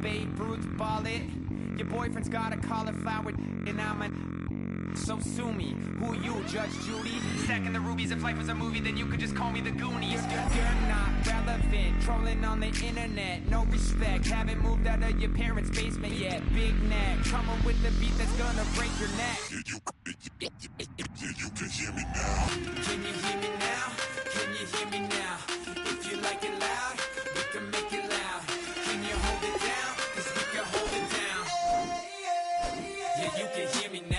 Babe Ruth ball it. Your boyfriend's got a cauliflower and I'm a... So sue me, who you, Judge Judy? Stacking the rubies, if life was a movie, then you could just call me the Goonies. You're not relevant, trolling on the internet, no respect. Haven't moved out of your parents' basement yet. Big neck, coming with the beat that's gonna break your neck. You can hear me now. Can you hear me now? Can you hear me now? If you like it loud, we can make it loud. Can you hold it down? 'Cause we can hold it down. Yeah, you can hear me now.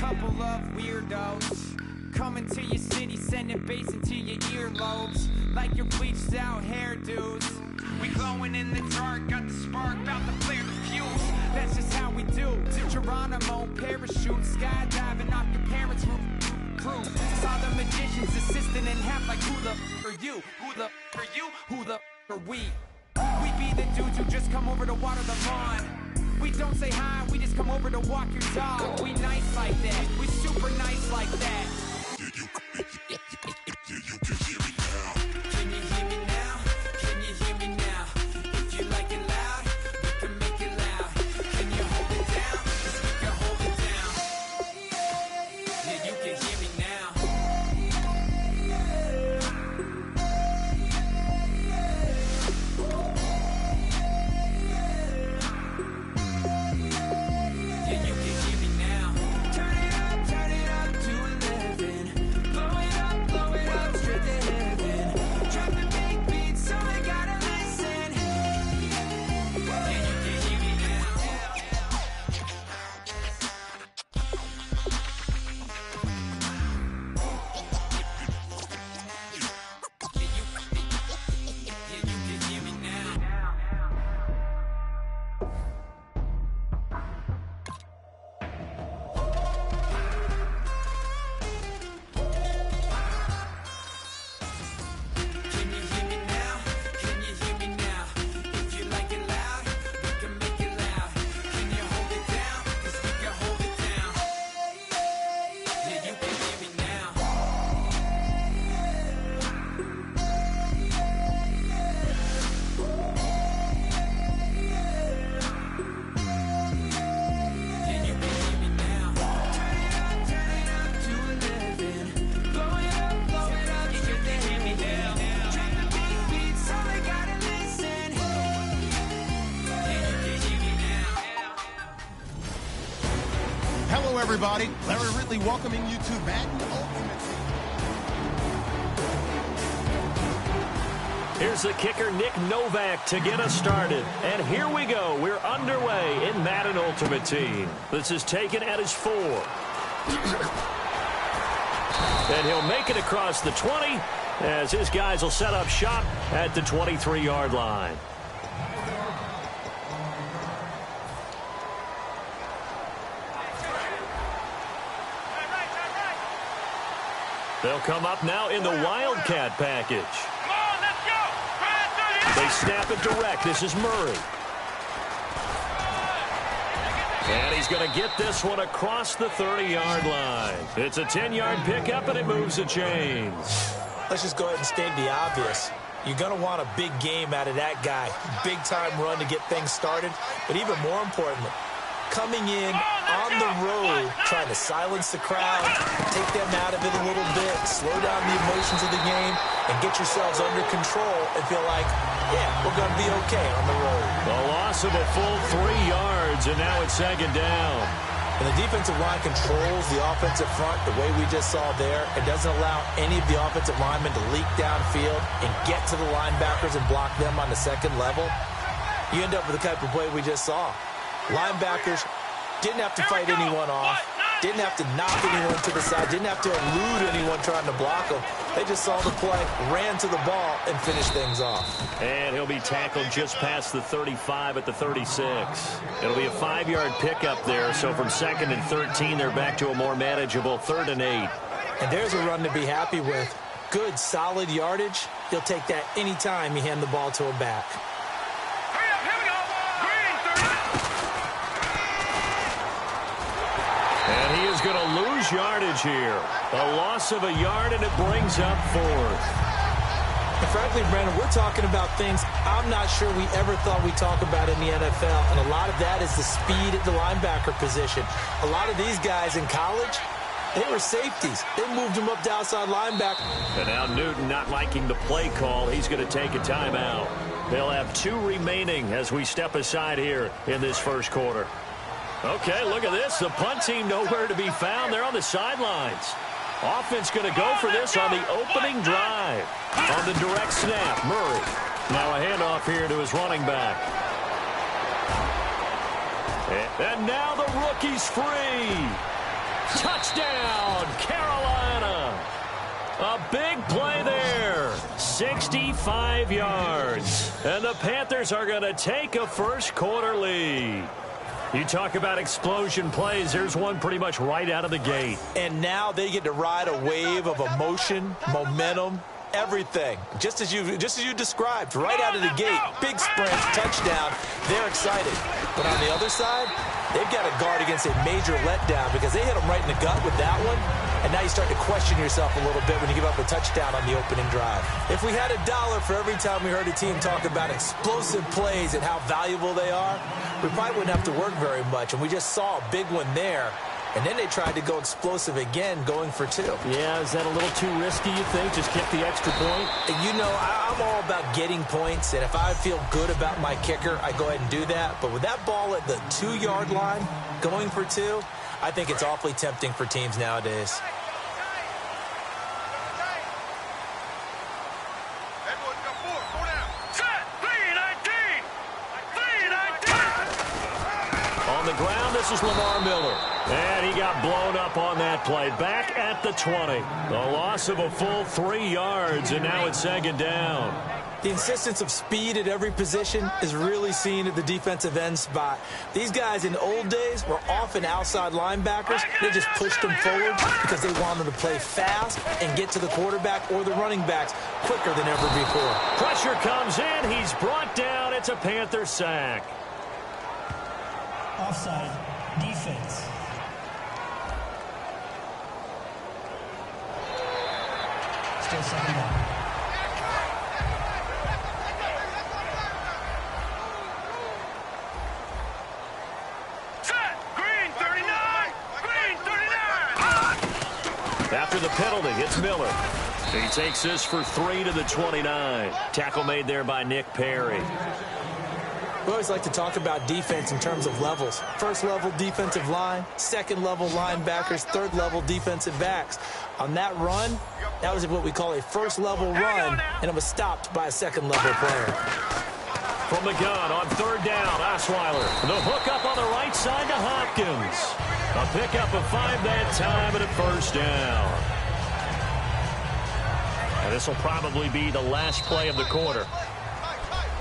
Couple of weirdos coming to your city, sending bass into your earlobes like your bleached out hairdos. We glowing in the dark, got the spark, about to flare the fuse. That's just how we do. Geronimo, parachute, skydiving off your parents' roof. Saw the magician's assistant in half like who the are you? Who the are you? Who the are we? We be the dudes who just come over to water the lawn. We don't say hi, we just come over to walk your dog. We nice like that, we super nice like that. You can hear me now. Can you hear me now? Can you hear me now? If you like it loud, we can make it loud. Can you hold it down? 'Cause we can hold it down. Yeah, you can hear me now. Hello, everybody. Larry Ridley welcoming you to Madden Ultimate Team. Here's the kicker, Nick Novak, to get us started. And here we go. We're underway in Madden Ultimate Team. This is taken at his 4. And he'll make it across the 20 as his guys will set up shop at the 23-yard line. They'll come up now in the Wildcat package. Come on, let's go. They snap it direct. This is Murray. And he's going to get this one across the 30-yard line. It's a 10-yard pickup, and it moves the chains. Let's just go ahead and state the obvious. You're going to want a big game out of that guy. Big-time run to get things started. But even more importantly, coming in on the road, trying to silence the crowd, take them out of it a little bit, slow down the emotions of the game, and get yourselves under control and feel like, yeah, we're going to be okay on the road. A loss of a full 3 yards, and now it's second down. And the defensive line controls the offensive front the way we just saw there. It doesn't allow any of the offensive linemen to leak downfield and get to the linebackers and block them on the second level. You end up with the type of play we just saw. Linebackers didn't have to fight anyone off. Didn't have to knock anyone to the side. Didn't have to elude anyone trying to block them. They just saw the play, ran to the ball, and finished things off. And he'll be tackled just past the 35 at the 36. It'll be a 5-yard pickup there. So from 2nd and 13, they're back to a more manageable 3rd and 8. And there's a run to be happy with. Good, solid yardage. He'll take that anytime you hand the ball to a back. And he is going to lose yardage here. A loss of a yard, and it brings up 4th. And frankly, Brandon, we're talking about things I'm not sure we ever thought we'd talk about in the NFL. And a lot of that is the speed at the linebacker position. A lot of these guys in college, they were safeties. They moved them up to outside linebacker. And now Newton not liking the play call. He's going to take a timeout. They'll have 2 remaining as we step aside here in this first quarter. Okay, look at this. The punt team nowhere to be found. They're on the sidelines. Offense going to go for this on the opening drive. On the direct snap, Murray. Now a handoff here to his running back. And now the rookie's free. Touchdown, Carolina. A big play there. 65 yards. And the Panthers are going to take a first quarter lead. You talk about explosion plays. There's one pretty much right out of the gate. And now they get to ride a wave of emotion, momentum, everything. Just as you described, right out of the gate. Big sprint, touchdown. They're excited. But on the other side, they've got to guard against a major letdown because they hit them right in the gut with that one. And now you start to question yourself a little bit when you give up a touchdown on the opening drive. If we had $1 for every time we heard a team talk about explosive plays and how valuable they are, we probably wouldn't have to work very much. And we just saw a big one there. And then they tried to go explosive again, going for 2. Yeah, is that a little too risky, you think? Just kick the extra point? You know, I'm all about getting points, and if I feel good about my kicker, I go ahead and do that. But with that ball at the 2-yard line, going for 2, I think it's awfully tempting for teams nowadays. On the ground, this is Lamar Miller. And he got blown up on that play. Back at the 20. A loss of a full 3 yards, and now it's 2nd down. The insistence of speed at every position is really seen at the defensive end spot. These guys in old days were often outside linebackers. They just pushed them forward because they wanted to play fast and get to the quarterback or the running backs quicker than ever before. Pressure comes in. He's brought down. It's a Panther sack. Offside, defense. Still 2nd down. Green 39! Green 39! After the penalty, it's Miller. He takes this for 3 to the 29. Tackle made there by Nick Perry. We always like to talk about defense in terms of levels. First level defensive line, second level linebackers, third level defensive backs. On that run, that was what we call a first level run, and it was stopped by a second level player. From the gun on 3rd down, Osweiler. The hook up on the right side to Hopkins. A pickup of 5 that time and a 1st down. And this will probably be the last play of the quarter.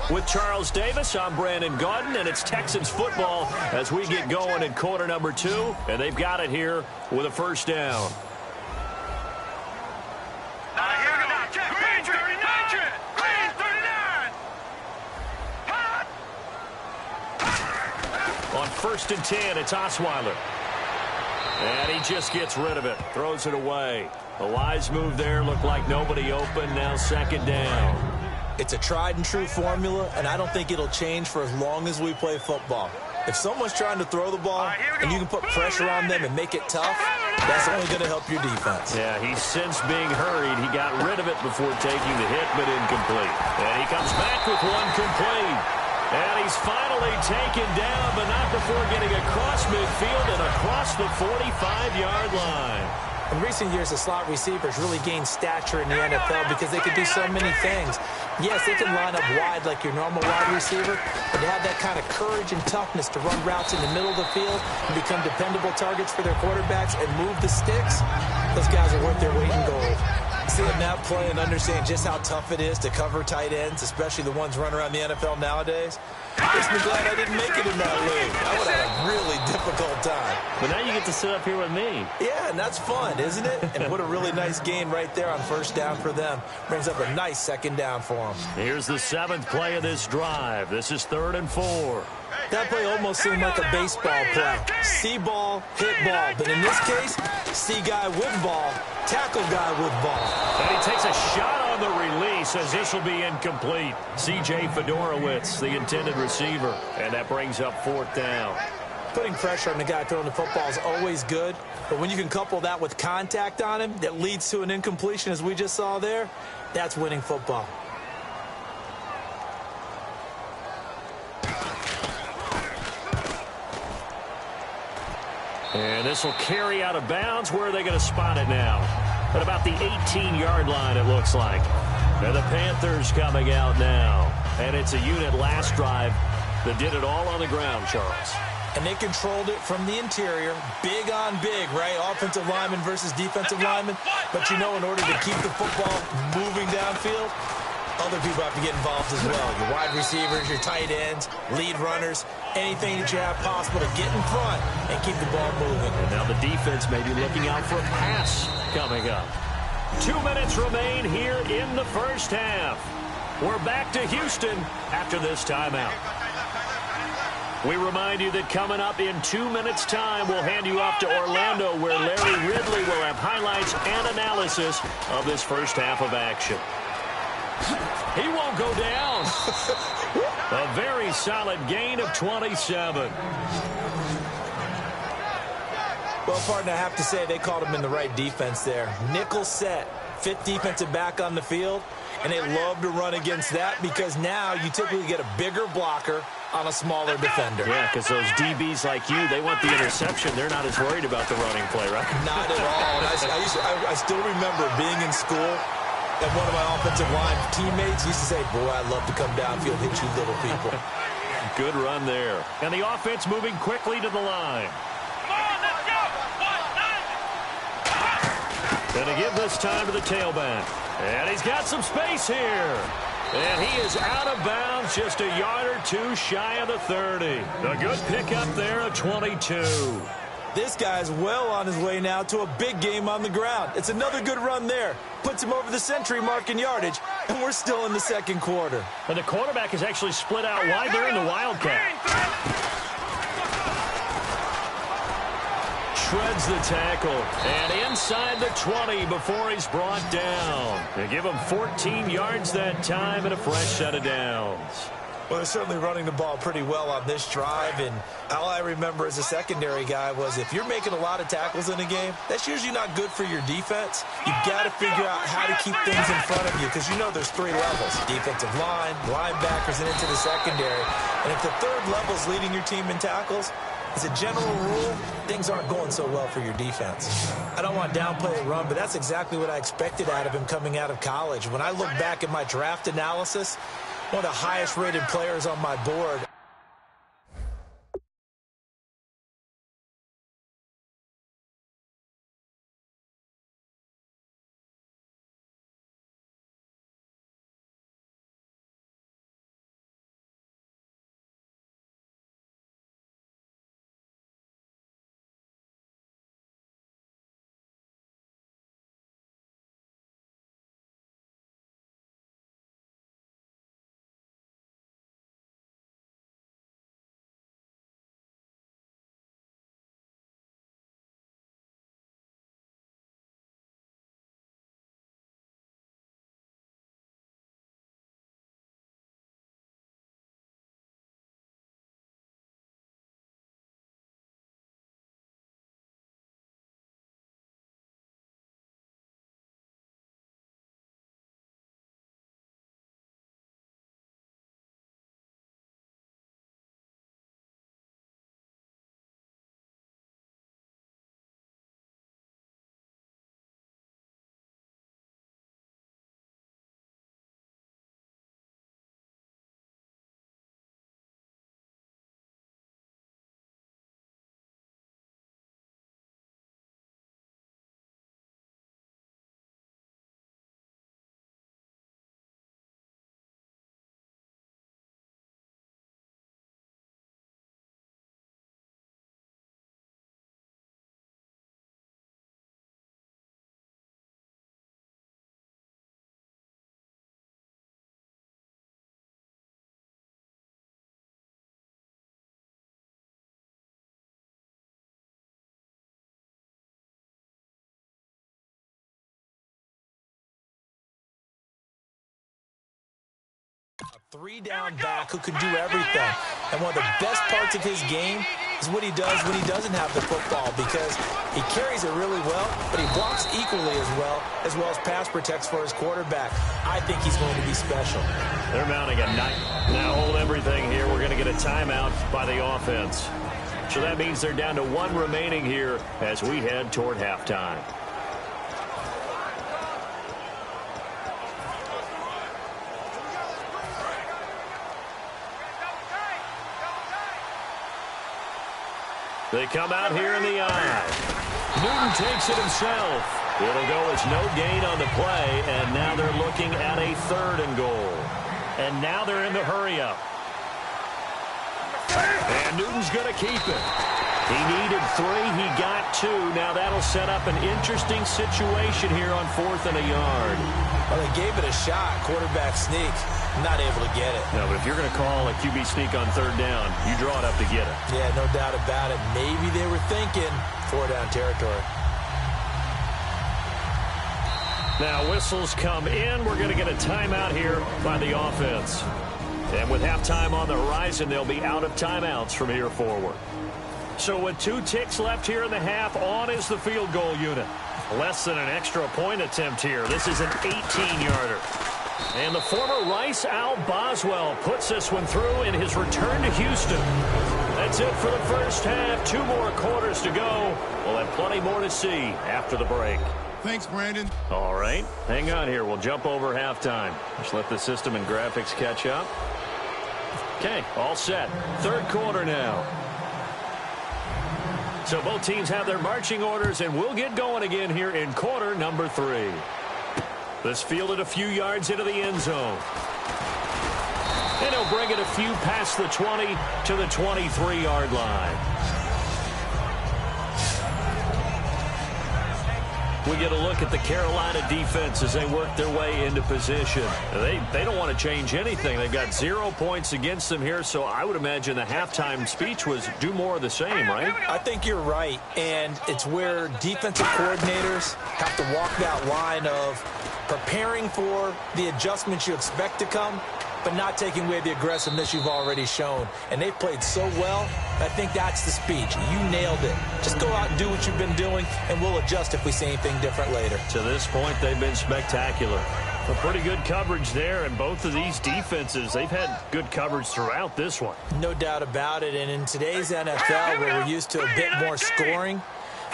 With Charles Davis, I'm Brandon Gaudin, and it's Texans football as we get going in quarter number 2, and they've got it here with a 1st down. Green 39! Green 39! On 1st and 10, it's Osweiler. And he just gets rid of it, throws it away. A wise move there, looked like nobody open, now 2nd down. It's a tried-and-true formula, and I don't think it'll change for as long as we play football. If someone's trying to throw the ball and you can put pressure on them and make it tough, that's only going to help your defense. Yeah, he's since being hurried. He got rid of it before taking the hit, but incomplete. And he comes back with one complete. And he's finally taken down, but not before getting across midfield and across the 45-yard line. In recent years, the slot receivers really gained stature in the NFL because they could do so many things. Yes, they can line up wide like your normal wide receiver, but to have that kind of courage and toughness to run routes in the middle of the field and become dependable targets for their quarterbacks and move the sticks, those guys are worth their weight in gold. Seeing that play and understand just how tough it is to cover tight ends, especially the ones running around the NFL nowadays, makes me glad I didn't make it in that league. I would have a really difficult time. But now you get to sit up here with me. Yeah, and that's fun, isn't it? And what a really nice gain right there on first down for them. Brings up a nice second down for them. Here's the 7th play of this drive. This is 3rd and 4. That play almost seemed like a baseball play. See ball, hit ball. But in this case, see guy with ball, tackle guy with ball. And he takes a shot on the release as this will be incomplete. C.J. Fedorowicz, the intended receiver. And that brings up 4th down. Putting pressure on the guy throwing the football is always good. But when you can couple that with contact on him that leads to an incompletion, as we just saw there, that's winning football. And this will carry out of bounds. Where are they going to spot it now? At about the 18-yard line, it looks like. And the Panthers coming out now. And it's a unit last drive that did it all on the ground, Charles. And they controlled it from the interior. Big on big, right? Offensive lineman versus defensive lineman. But you know, in order to keep the football moving downfield, other people have to get involved as well. Your wide receivers, your tight ends, lead runners, anything that you have possible to get in front and keep the ball moving. And now the defense may be looking out for a pass coming up. 2 minutes remain here in the first half. We're back to Houston after this timeout. We remind you that coming up in 2 minutes' time, we'll hand you off to Orlando, where Larry Ridley will have highlights and analysis of this first half of action. He won't go down. A very solid gain of 27. Well, partner, I have to say they called him in the right defense there. Nickel set, 5th defensive back on the field, and they love to run against that because now you typically get a bigger blocker on a smaller defender. Yeah, because those DBs like you, they want the interception. They're not as worried about the running play, right? Not at all. And I still remember being in school, and one of my offensive line teammates used to say, boy, I'd love to come downfield, hit you little people. Good run there. And the offense moving quickly to the line. Come on, let's go! And to give this time to the tailback. And he's got some space here. And he is out of bounds, just a yard or two shy of the 30. A good pickup there, a 22. This guy's well on his way now to a big game on the ground. It's another good run there. Puts him over the century mark in yardage, and we're still in the second quarter. And the quarterback is actually split out wide there in the Wildcat. Shreds the tackle, and inside the 20 before he's brought down. They give him 14 yards that time and a fresh set of downs. Well, they're certainly running the ball pretty well on this drive, and all I remember as a secondary guy was if you're making a lot of tackles in a game, that's usually not good for your defense. You've got to figure out how to keep things in front of you because you know there's 3 levels, defensive line, linebackers, and into the secondary. And if the 3rd level is leading your team in tackles, as a general rule, things aren't going so well for your defense. I don't want to downplay the run, but that's exactly what I expected out of him coming out of college. When I look back at my draft analysis, one of the highest-rated players on my board, 3-down back who can do everything. And one of the best parts of his game is what he does when he doesn't have the football, because he carries it really well, but he blocks equally as well as pass protects for his quarterback. I think he's going to be special. They're mounting a night. Now hold everything here. We're going to get a timeout by the offense. So that means they're down to 1 remaining here as we head toward halftime. They come out here in the eye. Newton takes it himself. It'll go as no gain on the play, and now they're looking at a 3rd and goal. And now they're in the hurry-up. And Newton's going to keep it. He needed 3. He got 2. Now that'll set up an interesting situation here on 4th and a yard. Well, they gave it a shot. Quarterback sneak. Not able to get it. No, but if you're going to call a QB sneak on 3rd down, you draw it up to get it. Yeah, no doubt about it. Maybe they were thinking 4-down territory. Now whistles come in. We're going to get a timeout here by the offense. And with halftime on the horizon, they'll be out of timeouts from here forward. So with 2 ticks left here in the half, on is the field goal unit. Less than an extra point attempt here. This is an 18-yarder. And the former Rice Al Boswell puts this one through in his return to Houston. That's it for the first half. 2 more quarters to go. We'll have plenty more to see after the break. Thanks, Brandon. All right. Hang on here. We'll jump over halftime. Just let the system and graphics catch up. Okay, all set. 3rd quarter now. So both teams have their marching orders, and we'll get going again here in quarter number 3. This fielded a few yards into the end zone. And he'll bring it a few past the 20 to the 23-yard line. We get a look at the Carolina defense as they work their way into position. They don't want to change anything. They've got 0 points against them here, so I would imagine the halftime speech was do more of the same, right? I think you're right, and it's where defensive coordinators have to walk that line of preparing for the adjustments you expect to come, but not taking away the aggressiveness you've already shown. And they've played so well, I think that's the speech. You nailed it. Just go out and do what you've been doing, and we'll adjust if we see anything different later. To this point, they've been spectacular. A pretty good coverage there, and both of these defenses, they've had good coverage throughout this one. No doubt about it, and in today's NFL, where we're used to a bit more scoring,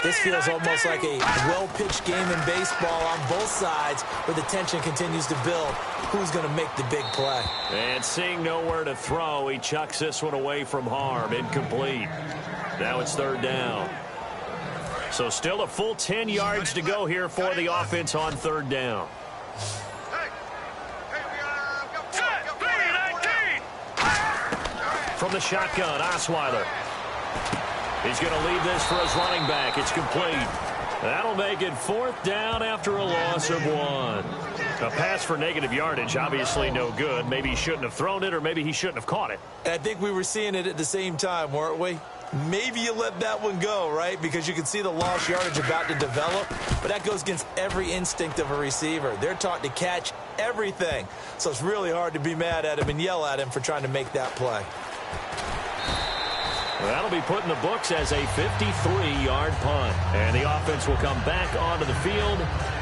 this feels almost like a well-pitched game in baseball on both sides where the tension continues to build. Who's going to make the big play? And seeing nowhere to throw, he chucks this one away from harm. Incomplete. Now it's 3rd down. So still a full 10 yards to go here for the offense on 3rd down. From the shotgun, Osweiler. He's going to leave this for his running back. It's complete. That'll make it 4th down after a loss of 1. A pass for negative yardage, obviously no good. Maybe he shouldn't have thrown it, or maybe he shouldn't have caught it. I think we were seeing it at the same time, weren't we? Maybe you let that one go, right? Because you can see the lost yardage about to develop. But that goes against every instinct of a receiver. They're taught to catch everything. So it's really hard to be mad at him and yell at him for trying to make that play. That'll be put in the books as a 53-yard punt. And the offense will come back onto the field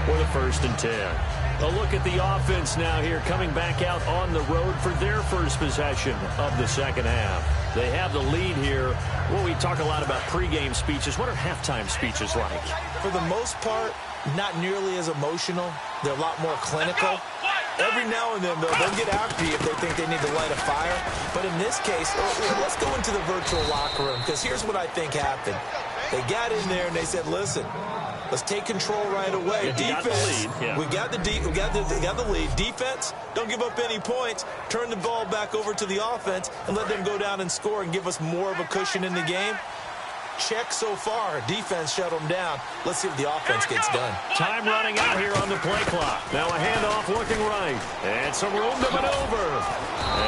for the 1st and 10. A look at the offense now here, coming back out on the road for their first possession of the second half. They have the lead here. Well, we talk a lot about pregame speeches. What are halftime speeches like? For the most part, not nearly as emotional. They're a lot more clinical. Every now and then, though, they'll get after you if they think they need to light a fire. But in this case, let's go into the virtual locker room, because here's what I think happened. They got in there and they said, listen, let's take control right away. Defense, we got the lead. Defense, don't give up any points. Turn the ball back over to the offense and let them go down and score and give us more of a cushion in the game. Check so far. Defense shut them down. Let's see if the offense gets done. Time running out here on the play clock. Now a handoff looking right. And some room to maneuver.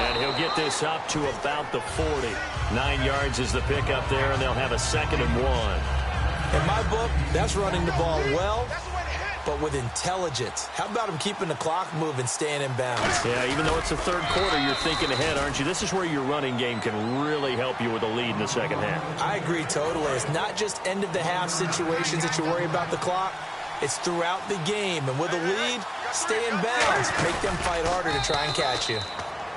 And he'll get this up to about the 40. 9 yards is the pickup there, and they'll have a 2nd and 1. In my book, that's running the ball well but with intelligence. How about him keeping the clock moving, staying in bounds? Yeah, even though it's the third quarter, you're thinking ahead, aren't you? This is where your running game can really help you with a lead in the second half. I agree totally. It's not just end-of-the-half situations that you worry about the clock. It's throughout the game. And with a lead, stay in bounds. Make them fight harder to try and catch you.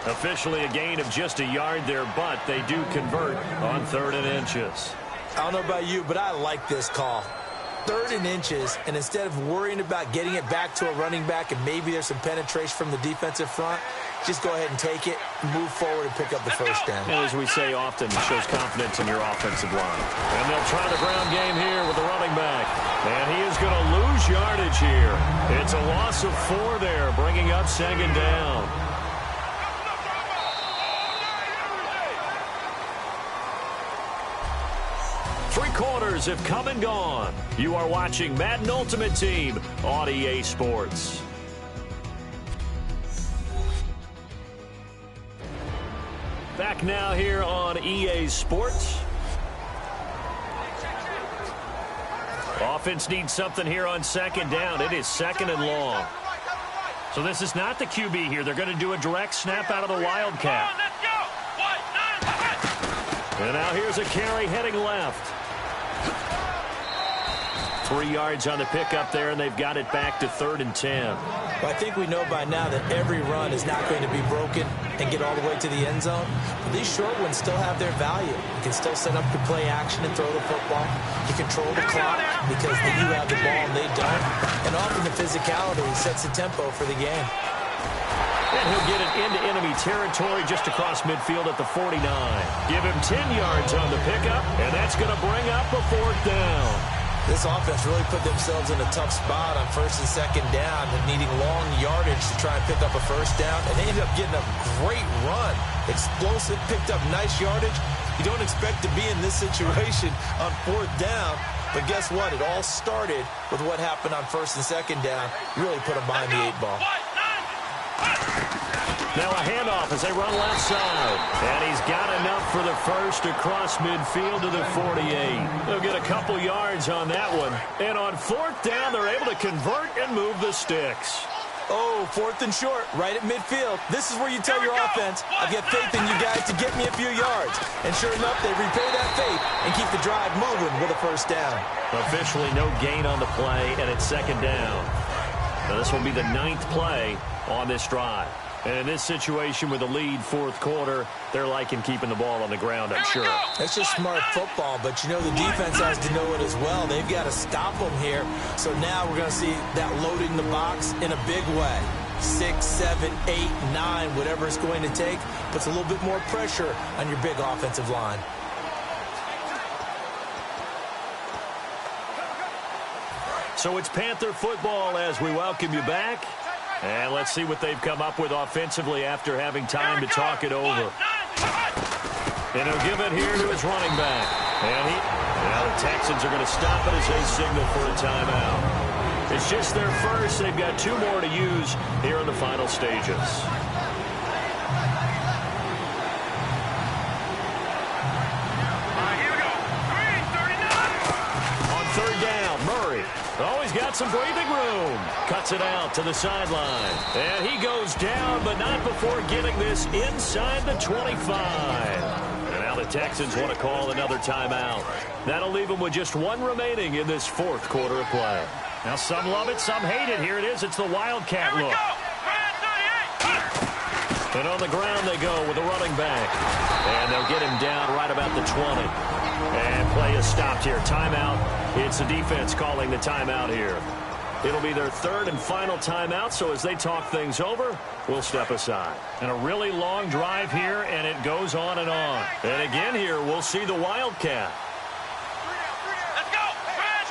Officially a gain of just a yard there, but they do convert on 3rd and inches. I don't know about you, but I like this call. 3rd and inches, and instead of worrying about getting it back to a running back and maybe there's some penetration from the defensive front, just go ahead and take it, move forward, and pick up the first down. And as we say often, it shows confidence in your offensive line. And they'll try the ground game here with the running back. And he is going to lose yardage here. It's a loss of 4 there, bringing up 2nd down. Three quarters have come and gone. You are watching Madden Ultimate Team on EA Sports. Back now here on EA Sports. Offense needs something here on 2nd down. It is 2nd and long. So this is not the QB here. They're going to do a direct snap out of the Wildcat. And now here's a carry heading left. 3 yards on the pickup there, and they've got it back to 3rd and 10. Well, I think we know by now that every run is not going to be broken and get all the way to the end zone. But these short ones still have their value. You can still set up your play action and throw the football. You control the clock because you have the ball and they don't. And often the physicality sets the tempo for the game. And he'll get it into enemy territory just across midfield at the 49. Give him 10 yards on the pickup, and that's going to bring up a 4th down. This offense really put themselves in a tough spot on 1st and 2nd down and needing long yardage to try and pick up a 1st down. And they ended up getting a great run. Explosive, picked up nice yardage. You don't expect to be in this situation on 4th down. But guess what? It all started with what happened on 1st and 2nd down. Really put them behind the 8 ball. Now a handoff as they run left side. And he's got enough for the first across midfield to the 48. They'll get a couple yards on that one. And on 4th down, they're able to convert and move the sticks. Oh, 4th and short, right at midfield. This is where you tell your offense, I've got faith in you guys to get me a few yards. And sure enough, they repay that faith and keep the drive moving with a 1st down. Officially no gain on the play, and it's 2nd down. Now this will be the 9th play on this drive. And in this situation with the lead 4th quarter, they're liking keeping the ball on the ground, I'm sure. That's just smart football, but you know the defense has to know it as well. They've got to stop them here. So now we're going to see that loading the box in a big way. 6, 7, 8, 9, whatever it's going to take, puts a little bit more pressure on your big offensive line. So it's Panther football as we welcome you back. And let's see what they've come up with offensively after having time to talk it over. And he'll give it here to his running back. And now the Texans are going to stop it as they signal for a timeout. It's just their first. They've got 2 more to use here in the final stages. Here we go. Green, 39. On 3rd down, Murray. Oh, he's got some breathing room. Cuts it out to the sideline. And he goes down, but not before getting this inside the 25. And now the Texans want to call another timeout. That'll leave them with just 1 remaining in this 4th quarter of play. Now some love it, some hate it. Here it is. It's the Wildcat look. And on the ground they go with the running back. And they'll get him down right about the 20. And play is stopped here. Timeout. It's the defense calling the timeout here. It'll be their 3rd and final timeout, so as they talk things over, we'll step aside. And a really long drive here, and it goes on and on. And again here, we'll see the Wildcat. Let's go. Green,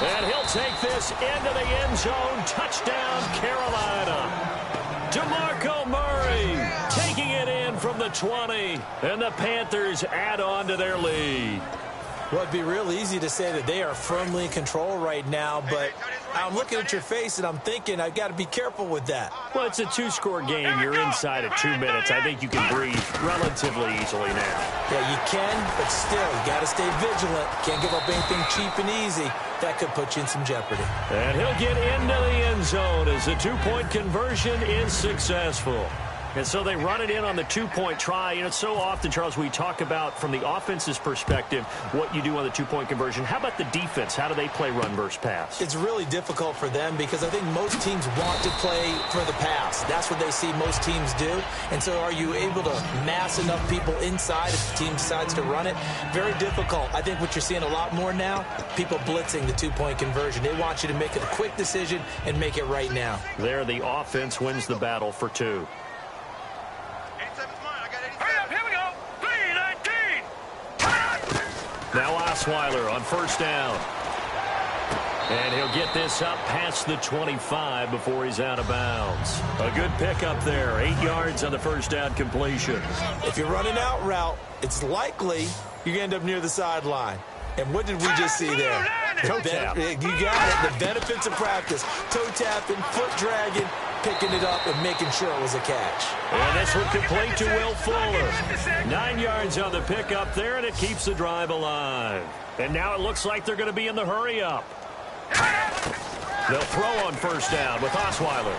38. And he'll take this into the end zone. Touchdown, Carolina. DeMarco Murray taking it in from the 20. And the Panthers add on to their lead. Well, it'd be real easy to say that they are firmly in control right now, but I'm looking at your face and I'm thinking I've got to be careful with that. Well, it's a two-score game. You're inside at 2 minutes. I think you can breathe relatively easily now. Yeah, you can, but still, you got to stay vigilant. Can't give up anything cheap and easy. That could put you in some jeopardy. And he'll get into the end zone as the two-point conversion is successful. And so they run it in on the two-point try. You know, so often, Charles, we talk about, from the offense's perspective, what you do on the two-point conversion. How about the defense? How do they play run versus pass? It's really difficult for them because I think most teams want to play for the pass. That's what they see most teams do. And so are you able to mass enough people inside if the team decides to run it? Very difficult. I think what you're seeing a lot more now, people blitzing the two-point conversion. They want you to make a quick decision and make it right now. There, the offense wins the battle for 2. Now Osweiler on first down. And he'll get this up past the 25 before he's out of bounds. A good pickup there. 8 yards on the first down completion. If you're running out route, it's likely you're going to end up near the sideline. And what did we just see there? Toe tap. You got it. The benefits of practice. Toe tapping, foot dragging, picking it up and making sure it was a catch. And this one complete to Will Fuller. 9 yards on the pickup there, and it keeps the drive alive. And now it looks like they're going to be in the hurry-up. They'll throw on first down with Osweiler.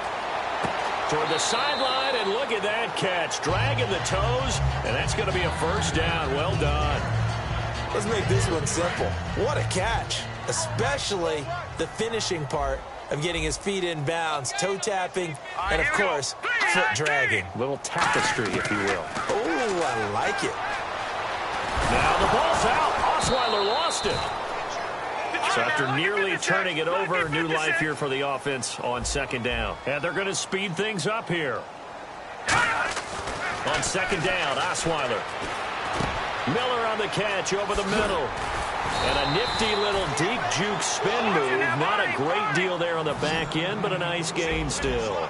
Toward the sideline, and look at that catch. Dragging the toes, and that's going to be a first down. Well done. Let's make this one simple. What a catch, especially the finishing part of getting his feet in bounds, toe tapping, and, of course, foot dragging. Little tapestry, if you will. Oh, I like it. Now the ball's out. Osweiler lost it. So after nearly turning it over, new life here for the offense on second down. And they're going to speed things up here. On second down, Osweiler. Miller on the catch over the middle. And a nifty little deep juke spin move. Not a great deal there on the back end, but a nice gain still.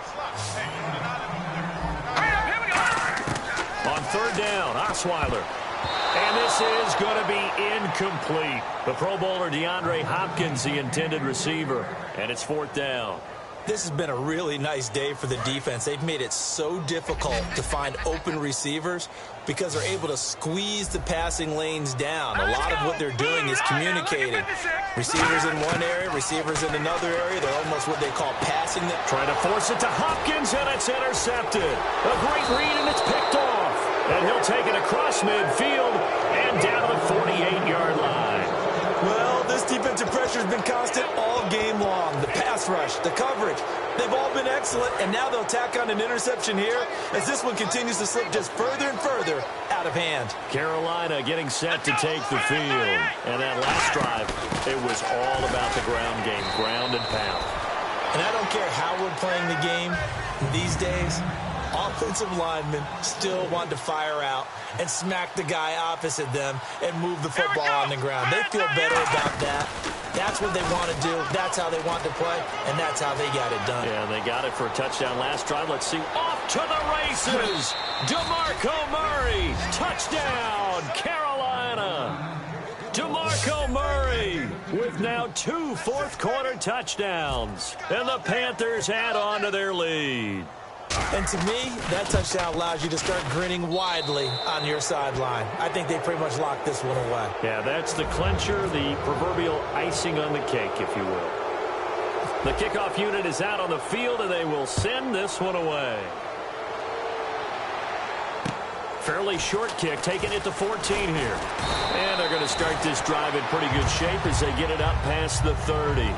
On third down, Osweiler. And this is going to be incomplete. The Pro Bowler DeAndre Hopkins, the intended receiver. And it's fourth down. This has been a really nice day for the defense. They've made it so difficult to find open receivers because they're able to squeeze the passing lanes down. A lot of what they're doing is communicating. Receivers in one area, receivers in another area. They're almost what they call passing them. Trying to force it to Hopkins, and it's intercepted. A great read, and it's picked off. And he'll take it across midfield and down to the 48-yard line. Well, this defensive pressure has been constant all game long. The pass rush, the coverage, they've all been excellent, and now they'll tack on an interception here as this one continues to slip just further and further out of hand. Carolina getting set to take the field. And that last drive, it was all about the ground game, ground and pound. And I don't care how we're playing the game these days, offensive linemen still want to fire out and smack the guy opposite them and move the football on the ground. They feel better about that. That's what they want to do. That's how they want to play, and that's how they got it done. Yeah, they got it for a touchdown last drive. Let's see. Off to the races. DeMarco Murray. Touchdown, Carolina. DeMarco Murray with now 2 fourth-quarter touchdowns. And the Panthers add on to their lead. And to me, that touchdown allows you to start grinning widely on your sideline. I think they pretty much locked this one away. Yeah, that's the clincher, the proverbial icing on the cake, if you will. The kickoff unit is out on the field, and they will send this one away. Fairly short kick, taking it to 14 here. And they're going to start this drive in pretty good shape as they get it up past the 30.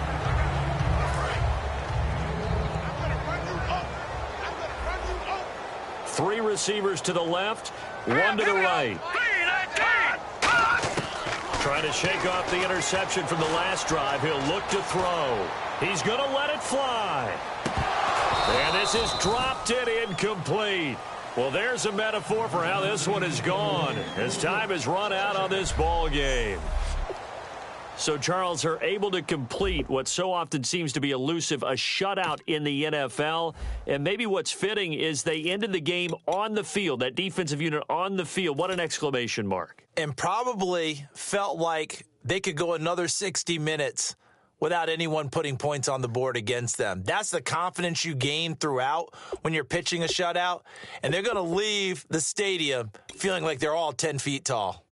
Three receivers to the left, one to the right. Trying to shake off the interception from the last drive. He'll look to throw. He's going to let it fly. And this is dropped and incomplete. Well, there's a metaphor for how this one is gone as time has run out on this ball game. So, Charles, are able to complete what so often seems to be elusive, a shutout in the NFL. And maybe what's fitting is they ended the game on the field, that defensive unit on the field. What an exclamation mark. And probably felt like they could go another 60 minutes without anyone putting points on the board against them. That's the confidence you gain throughout when you're pitching a shutout, and they're going to leave the stadium feeling like they're all 10 feet tall.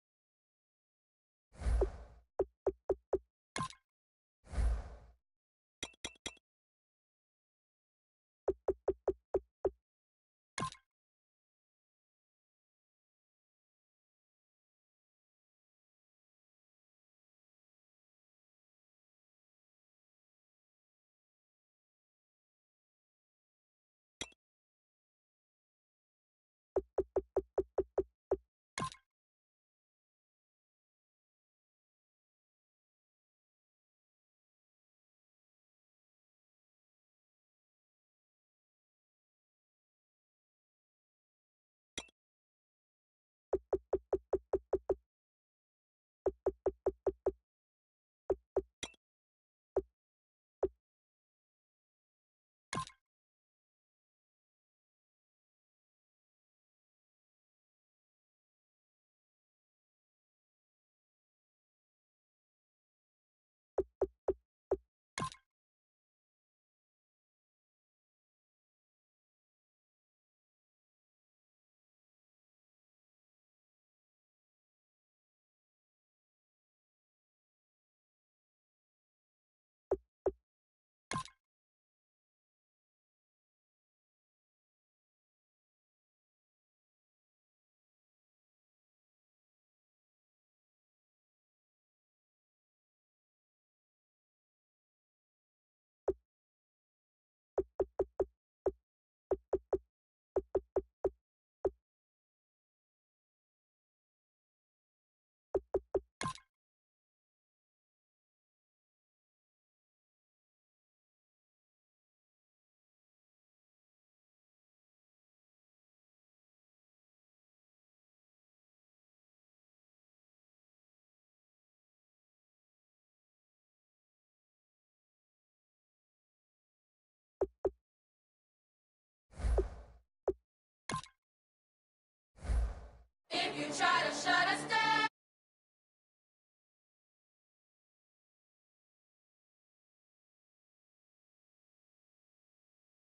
If you try to shut us down.